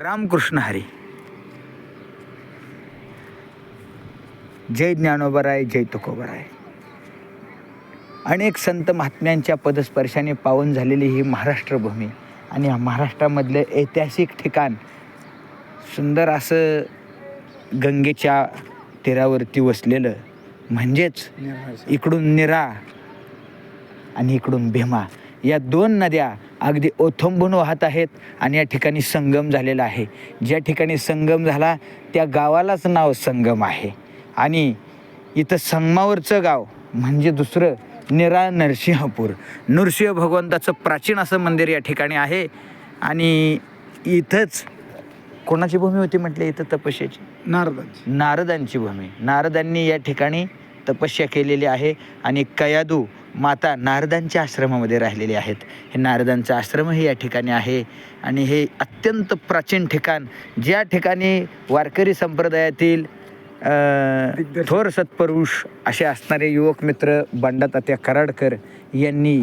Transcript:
रामकृष्ण हरी. जय ज्ञानोबराय, जय तुकोबराय. अनेक संत महात्म्यांच्या पदस्पर्शाने पावन झालेली ही महाराष्ट्र भूमी आणि या महाराष्ट्रामधलं ऐतिहासिक ठिकाण सुंदर असं गंगेच्या तीरावरती वसलेलं, म्हणजेच इकडून निरा आणि इकडून भीमा या दोन नद्या अगदी ओथंबून वाहत आहेत आणि या ठिकाणी संगम झालेला आहे. ज्या ठिकाणी संगम झाला त्या गावालाच नाव संगम आहे. आणि इथं संगमावरचं गाव म्हणजे दुसरं निरा नरसिंहपूर. नृसिंह भगवंताचं प्राचीन असं मंदिर या ठिकाणी आहे. आणि इथंच कोणाची भूमी होती म्हटले? इथं तपस्याची, नारदांची भूमी. नारदांनी या ठिकाणी तपस्या केलेली आहे आणि कयादू माता नारदांच्या आश्रमामध्ये राहिलेले आहेत. हे नारदांचं आश्रमही या ठिकाणी आहे. आणि हे अत्यंत प्राचीन ठिकाण, ज्या ठिकाणी वारकरी संप्रदायातील थोर सत्पुरुष असे असणारे युवक मित्र बंडा तात्या कराडकर यांनी